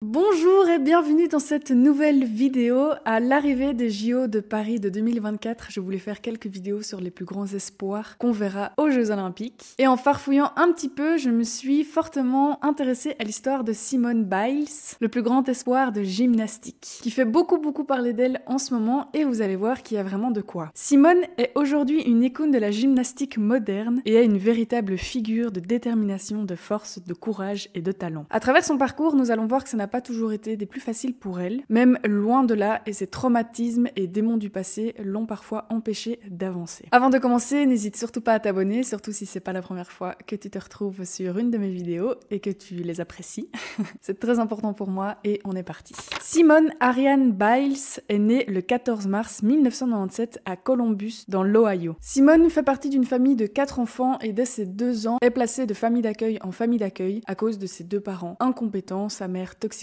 Bonjour et bienvenue dans cette nouvelle vidéo. À l'arrivée des JO de Paris de 2024, je voulais faire quelques vidéos sur les plus grands espoirs qu'on verra aux Jeux Olympiques. Et en farfouillant un petit peu, je me suis fortement intéressée à l'histoire de Simone Biles, le plus grand espoir de gymnastique, qui fait beaucoup parler d'elle en ce moment et vous allez voir qu'il y a vraiment de quoi. Simone est aujourd'hui une icône de la gymnastique moderne et est une véritable figure de détermination, de force, de courage et de talent. À travers son parcours, nous allons voir que ça n'a pas toujours été des plus faciles pour elle, même loin de là, et ses traumatismes et démons du passé l'ont parfois empêché d'avancer. Avant de commencer, n'hésite surtout pas à t'abonner, surtout si c'est pas la première fois que tu te retrouves sur une de mes vidéos et que tu les apprécies. C'est très important pour moi et on est parti. Simone Ariane Biles est née le 14 mars 1997 à Columbus, dans l'Ohio. Simone fait partie d'une famille de 4 enfants et dès ses 2 ans est placée de famille d'accueil en famille d'accueil à cause de ses 2 parents incompétents, sa mère toxicomane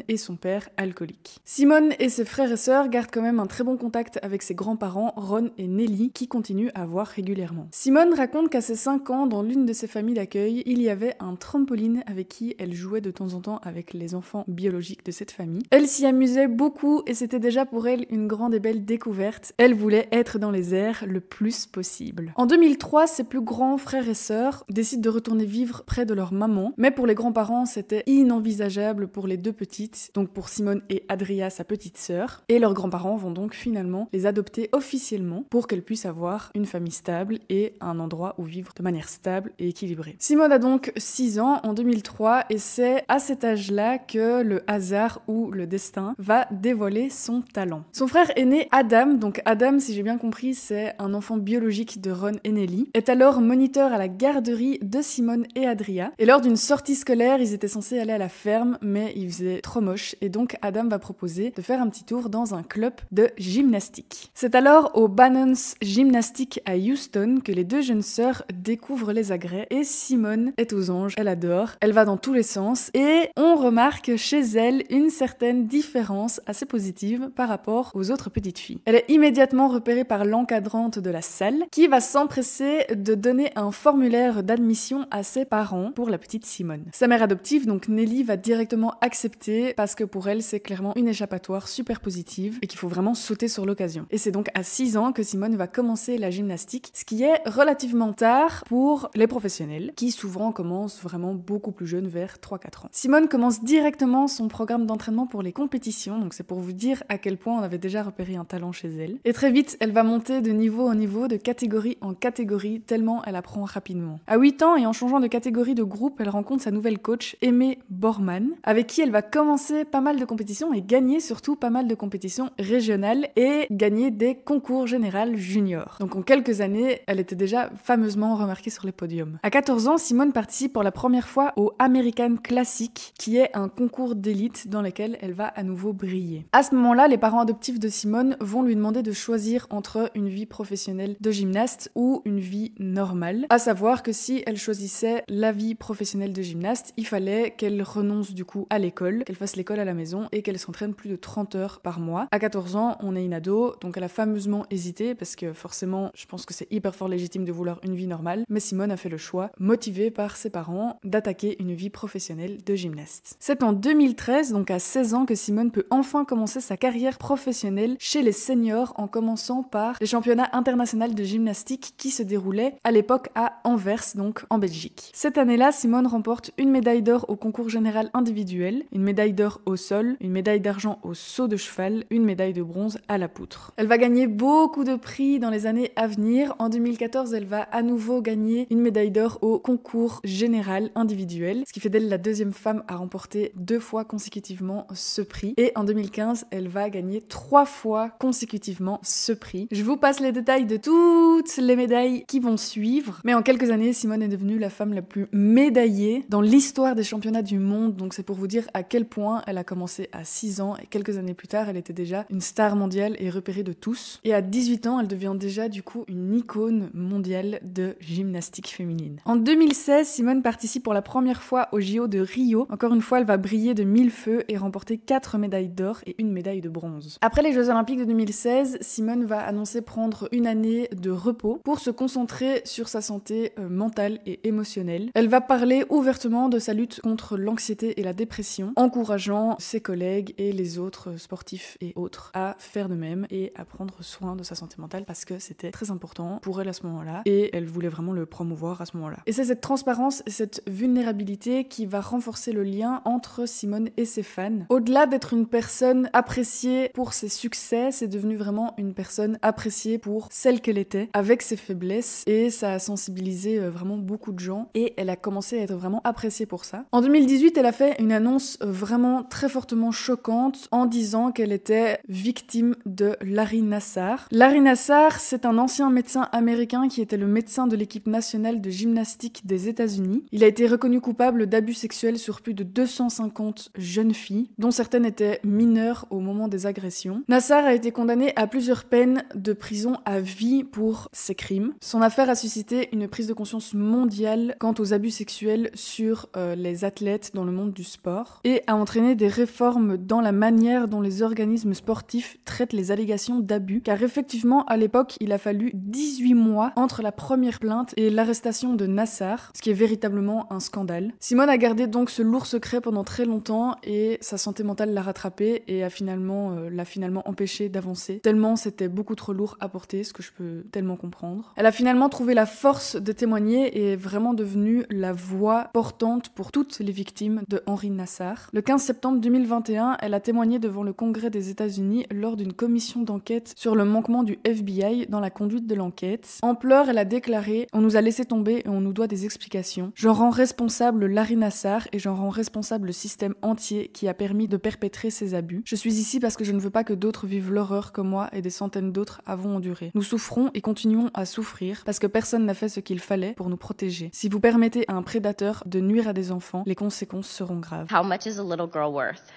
et son père alcoolique. Simone et ses frères et sœurs gardent quand même un très bon contact avec ses grands-parents Ron et Nellie qui continuent à voir régulièrement. Simone raconte qu'à ses 5 ans, dans l'une de ses familles d'accueil, il y avait un trampoline avec qui elle jouait de temps en temps avec les enfants biologiques de cette famille. Elle s'y amusait beaucoup et c'était déjà pour elle une grande et belle découverte. Elle voulait être dans les airs le plus possible. En 2003, ses plus grands frères et sœurs décident de retourner vivre près de leur maman, mais pour les grands-parents, c'était inenvisageable pour les 2 petites, donc pour Simone et Adria, sa petite sœur, et leurs grands-parents vont donc finalement les adopter officiellement pour qu'elles puissent avoir une famille stable et un endroit où vivre de manière stable et équilibrée. Simone a donc 6 ans en 2003 et c'est à cet âge-là que le hasard ou le destin va dévoiler son talent. Son frère aîné Adam, donc Adam, si j'ai bien compris, c'est un enfant biologique de Ron et Nellie, est alors moniteur à la garderie de Simone et Adria, et lors d'une sortie scolaire, ils étaient censés aller à la ferme, mais il faisait trop moche et donc Adam va proposer de faire un petit tour dans un club de gymnastique. C'est alors au Bannon's Gymnastic à Houston que les 2 jeunes sœurs découvrent les agrès et Simone est aux anges, elle adore, elle va dans tous les sens et on remarque chez elle une certaine différence assez positive par rapport aux autres petites filles. Elle est immédiatement repérée par l'encadrante de la salle qui va s'empresser de donner un formulaire d'admission à ses parents pour la petite Simone. Sa mère adoptive, donc Nellie, va directement accepter parce que pour elle, c'est clairement une échappatoire super positive et qu'il faut vraiment sauter sur l'occasion. Et c'est donc à 6 ans que Simone va commencer la gymnastique, ce qui est relativement tard pour les professionnels, qui souvent commencent vraiment beaucoup plus jeunes, vers 3-4 ans. Simone commence directement son programme d'entraînement pour les compétitions, donc c'est pour vous dire à quel point on avait déjà repéré un talent chez elle. Et très vite, elle va monter de niveau en niveau, de catégorie en catégorie, tellement elle apprend rapidement. À 8 ans, et en changeant de catégorie de groupe, elle rencontre sa nouvelle coach, Aimée Borman, avec qui elle va commencer pas mal de compétitions et gagner surtout pas mal de compétitions régionales et gagner des concours généraux juniors. Donc en quelques années, elle était déjà fameusement remarquée sur les podiums. À 14 ans, Simone participe pour la première fois au American Classic, qui est un concours d'élite dans lequel elle va à nouveau briller. À ce moment-là, les parents adoptifs de Simone vont lui demander de choisir entre une vie professionnelle de gymnaste ou une vie normale, à savoir que si elle choisissait la vie professionnelle de gymnaste, il fallait qu'elle renonce du coup à l'école, qu'elle fasse l'école à la maison et qu'elle s'entraîne plus de 30 heures par mois. À 14 ans, on est une ado, donc elle a fameusement hésité parce que forcément, je pense que c'est hyper fort légitime de vouloir une vie normale, mais Simone a fait le choix, motivée par ses parents, d'attaquer une vie professionnelle de gymnaste. C'est en 2013, donc à 16 ans, que Simone peut enfin commencer sa carrière professionnelle chez les seniors en commençant par les championnats internationaux de gymnastique qui se déroulaient à l'époque à Anvers, donc en Belgique. Cette année-là, Simone remporte une médaille d'or au concours général individuel, une médaille d'or au sol, une médaille d'argent au saut de cheval, une médaille de bronze à la poutre. Elle va gagner beaucoup de prix dans les années à venir. En 2014, elle va à nouveau gagner une médaille d'or au concours général individuel, ce qui fait d'elle la 2e femme à remporter 2 fois consécutivement ce prix. Et en 2015, elle va gagner 3 fois consécutivement ce prix. Je vous passe les détails de toutes les médailles qui vont suivre, mais en quelques années, Simone est devenue la femme la plus médaillée dans l'histoire des championnats du monde, donc c'est pour vous dire à quel point elle a commencé à 6 ans et quelques années plus tard, elle était déjà une star mondiale et repérée de tous. Et à 18 ans, elle devient déjà du coup une icône mondiale de gymnastique féminine. En 2016, Simone participe pour la première fois aux JO de Rio. Encore une fois, elle va briller de 1000 feux et remporter 4 médailles d'or et une médaille de bronze. Après les Jeux Olympiques de 2016, Simone va annoncer prendre une année de repos pour se concentrer sur sa santé mentale et émotionnelle. Elle va parler ouvertement de sa lutte contre l'anxiété et la dépression compétition, encourageant ses collègues et les autres sportifs et autres à faire de même et à prendre soin de sa santé mentale parce que c'était très important pour elle à ce moment-là et elle voulait vraiment le promouvoir à ce moment-là. Et c'est cette transparence et cette vulnérabilité qui va renforcer le lien entre Simone et ses fans. Au-delà d'être une personne appréciée pour ses succès, c'est devenu vraiment une personne appréciée pour celle qu'elle était, avec ses faiblesses, et ça a sensibilisé vraiment beaucoup de gens et elle a commencé à être vraiment appréciée pour ça. En 2018, elle a fait une annonce vraiment très fortement choquante en disant qu'elle était victime de Larry Nassar. Larry Nassar, c'est un ancien médecin américain qui était le médecin de l'équipe nationale de gymnastique des États-Unis. Il a été reconnu coupable d'abus sexuels sur plus de 250 jeunes filles, dont certaines étaient mineures au moment des agressions. Nassar a été condamné à plusieurs peines de prison à vie pour ces crimes. Son affaire a suscité une prise de conscience mondiale quant aux abus sexuels sur les athlètes dans le monde du sport et a entraîné des réformes dans la manière dont les organismes sportifs traitent les allégations d'abus, car effectivement à l'époque il a fallu 18 mois entre la première plainte et l'arrestation de Nassar, ce qui est véritablement un scandale. Simone a gardé donc ce lourd secret pendant très longtemps et sa santé mentale l'a rattrapé et l'a finalement empêché d'avancer, tellement c'était beaucoup trop lourd à porter, ce que je peux tellement comprendre. Elle a finalement trouvé la force de témoigner et est vraiment devenue la voix portante pour toutes les victimes de Henri Nassar. Le 15 septembre 2021, elle a témoigné devant le Congrès des États-Unis lors d'une commission d'enquête sur le manquement du FBI dans la conduite de l'enquête. En pleurs, elle a déclaré « On nous a laissé tomber et on nous doit des explications. J'en rends responsable Larry Nassar et j'en rends responsable le système entier qui a permis de perpétrer ces abus. Je suis ici parce que je ne veux pas que d'autres vivent l'horreur que moi et des centaines d'autres avons enduré. Nous souffrons et continuons à souffrir parce que personne n'a fait ce qu'il fallait pour nous protéger. Si vous permettez à un prédateur de nuire à des enfants, les conséquences seront graves. » How much is a little girl worth?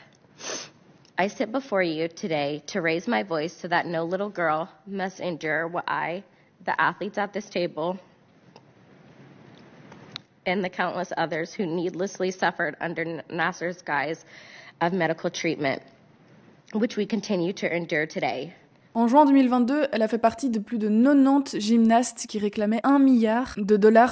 I sit before you today to raise my voice so that no little girl must endure what I, the athletes at this table, and the countless others who needlessly suffered under Nassar's guise of medical treatment, which we continue to endure today. En juin 2022, elle a fait partie de plus de 90 gymnastes qui réclamaient $1 milliard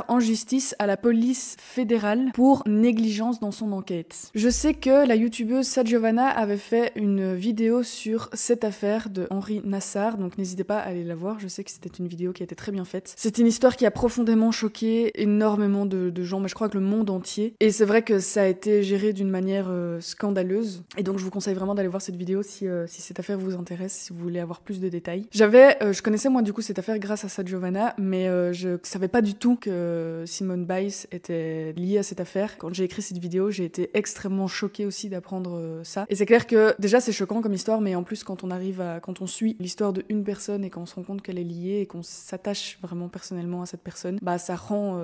en justice à la police fédérale pour négligence dans son enquête. Je sais que la youtubeuse Sadjovana avait fait une vidéo sur cette affaire de Henri Nassar, donc n'hésitez pas à aller la voir, je sais que c'était une vidéo qui a été très bien faite. C'est une histoire qui a profondément choqué énormément de gens, mais je crois que le monde entier. Et c'est vrai que ça a été géré d'une manière scandaleuse, et donc je vous conseille vraiment d'aller voir cette vidéo si cette affaire vous intéresse, si vous voulez avoir plus de détails. Je connaissais moi du coup cette affaire grâce à Sadjovana, mais je savais pas du tout que Simone Biles était liée à cette affaire. Quand j'ai écrit cette vidéo, j'ai été extrêmement choquée aussi d'apprendre ça. Et c'est clair que déjà c'est choquant comme histoire, mais en plus quand on suit l'histoire de une personne et qu'on se rend compte qu'elle est liée et qu'on s'attache vraiment personnellement à cette personne, bah ça rend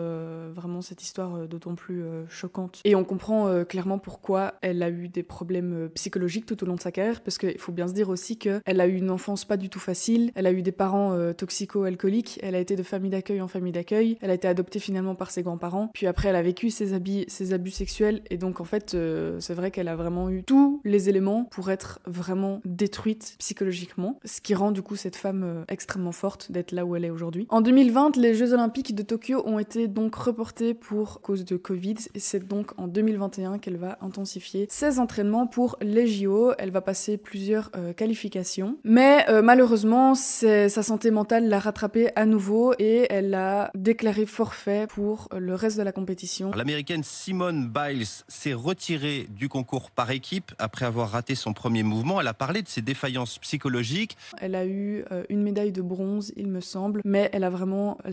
vraiment cette histoire d'autant plus choquante. Et on comprend clairement pourquoi elle a eu des problèmes psychologiques tout au long de sa carrière, parce qu'il faut bien se dire aussi qu'elle a eu une enfance pas du tout facile, elle a eu des parents toxico-alcooliques, elle a été de famille d'accueil en famille d'accueil, elle a été adoptée finalement par ses grands-parents, puis après elle a vécu ses abus sexuels, et donc en fait c'est vrai qu'elle a vraiment eu tous les éléments pour être vraiment détruite psychologiquement, ce qui rend du coup cette femme extrêmement forte d'être là où elle est aujourd'hui. En 2020, les Jeux Olympiques de Tokyo ont été donc reportés pour cause de Covid, et c'est donc en 2021 qu'elle va intensifier ses entraînements pour les JO. Elle va passer plusieurs qualifications, mais malheureusement sa santé mentale l'a rattrapée à nouveau et elle a déclaré forfait pour le reste de la compétition. L'américaine Simone Biles s'est retirée du concours par équipe après avoir raté son premier mouvement. Elle a parlé de ses défaillances psychologiques. Elle a eu une médaille de bronze, il me semble, mais elle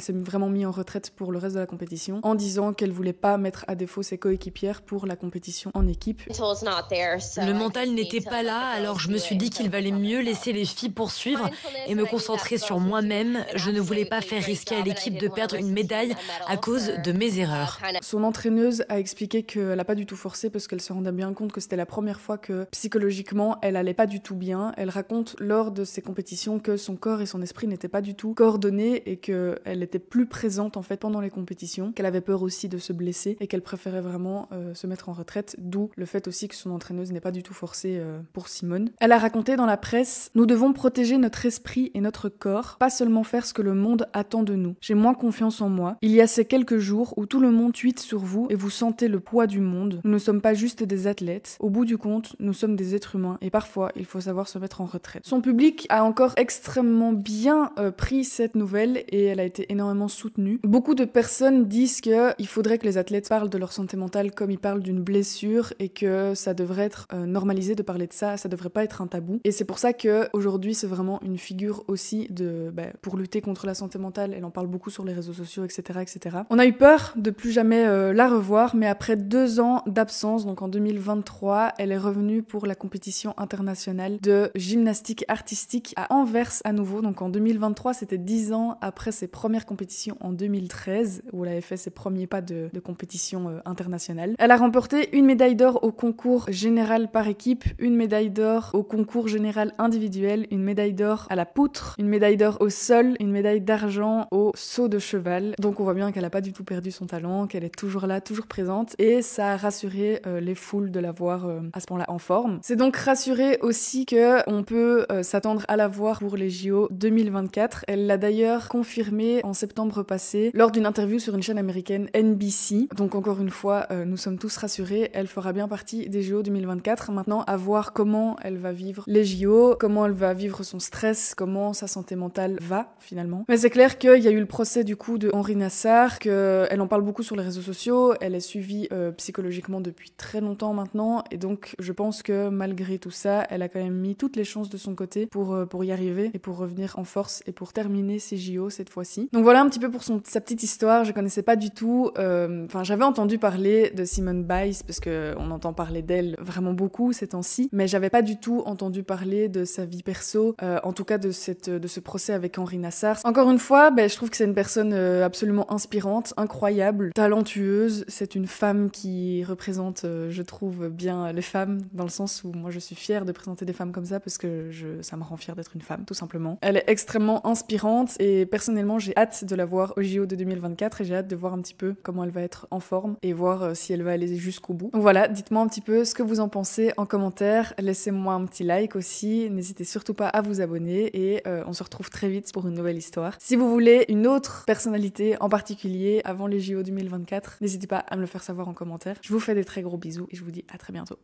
s'est vraiment mise en retraite pour le reste de la compétition en disant qu'elle voulait pas mettre à défaut ses coéquipières pour la compétition en équipe. Le mental n'était pas là, alors je me suis dit qu'il valait mieux laisser les filles poursuivre et me concentrer sur moi-même. Je ne voulais pas faire risquer à l'équipe de perdre une médaille à cause de mes erreurs. Son entraîneuse a expliqué qu'elle n'a pas du tout forcé parce qu'elle se rendait bien compte que c'était la première fois que psychologiquement elle allait pas du tout bien. Elle raconte lors de ses compétitions que son corps et son esprit n'étaient pas du tout coordonnés et qu'elle était plus présente en fait pendant les compétitions, qu'elle avait peur aussi de se blesser et qu'elle préférait vraiment se mettre en retraite, d'où le fait aussi que son entraîneuse n'est pas du tout forcée pour Simone. Elle a raconté dans la presse « Nous devons protéger protéger notre esprit et notre corps, pas seulement faire ce que le monde attend de nous. J'ai moins confiance en moi. Il y a ces quelques jours où tout le monde tweete sur vous et vous sentez le poids du monde. Nous ne sommes pas juste des athlètes. Au bout du compte, nous sommes des êtres humains et parfois, il faut savoir se mettre en retraite. Son public a encore extrêmement bien pris cette nouvelle et elle a été énormément soutenue. Beaucoup de personnes disent qu'il faudrait que les athlètes parlent de leur santé mentale comme ils parlent d'une blessure et que ça devrait être normalisé de parler de ça, ça devrait pas être un tabou. Et c'est pour ça qu'aujourd'hui, c'est vraiment une figure aussi pour lutter contre la santé mentale. Elle en parle beaucoup sur les réseaux sociaux, etc., etc. On a eu peur de plus jamais la revoir, mais après 2 ans d'absence, donc en 2023, elle est revenue pour la compétition internationale de gymnastique artistique à Anvers à nouveau. Donc en 2023, c'était 10 ans après ses premières compétitions en 2013, où elle avait fait ses premiers pas de compétition internationale. Elle a remporté une médaille d'or au concours général par équipe, une médaille d'or au concours général individuel, une médaille d'or à la poutre, une médaille d'or au sol, une médaille d'argent au saut de cheval. Donc on voit bien qu'elle a pas du tout perdu son talent, qu'elle est toujours là, toujours présente, et ça a rassuré les foules de la voir à ce moment-là en forme. C'est donc rassuré aussi que on peut s'attendre à la voir pour les JO 2024. Elle l'a d'ailleurs confirmé en septembre passé lors d'une interview sur une chaîne américaine NBC. Donc encore une fois, nous sommes tous rassurés, elle fera bien partie des JO 2024. Maintenant, à voir comment elle va vivre les JO, comment elle va vivre son stress, comment sa santé mentale va finalement. Mais c'est clair qu'il y a eu le procès du coup de Henri Nassar, qu'elle en parle beaucoup sur les réseaux sociaux, elle est suivie psychologiquement depuis très longtemps maintenant, et donc je pense que malgré tout ça, elle a quand même mis toutes les chances de son côté pour y arriver et pour revenir en force et pour terminer ses JO cette fois-ci. Donc voilà un petit peu pour sa petite histoire. Je connaissais pas du tout, j'avais entendu parler de Simone Biles parce qu'on entend parler d'elle vraiment beaucoup ces temps-ci, mais j'avais pas du tout entendu parler de sa vie perso, en tout cas de ce procès avec Henri Nassar. Encore une fois, je trouve que c'est une personne absolument inspirante, incroyable, talentueuse. C'est une femme qui représente, je trouve, bien les femmes, dans le sens où moi je suis fière de présenter des femmes comme ça parce que ça me rend fière d'être une femme, tout simplement. Elle est extrêmement inspirante et personnellement j'ai hâte de la voir au JO de 2024 et j'ai hâte de voir un petit peu comment elle va être en forme et voir si elle va aller jusqu'au bout. Donc voilà, dites-moi un petit peu ce que vous en pensez en commentaire, laissez-moi un petit like aussi, n'hésitez surtout pas à vous abonner et on se retrouve très vite pour une nouvelle histoire. Si vous voulez une autre personnalité en particulier avant les JO 2024, n'hésitez pas à me le faire savoir en commentaire. Je vous fais des très gros bisous et je vous dis à très bientôt.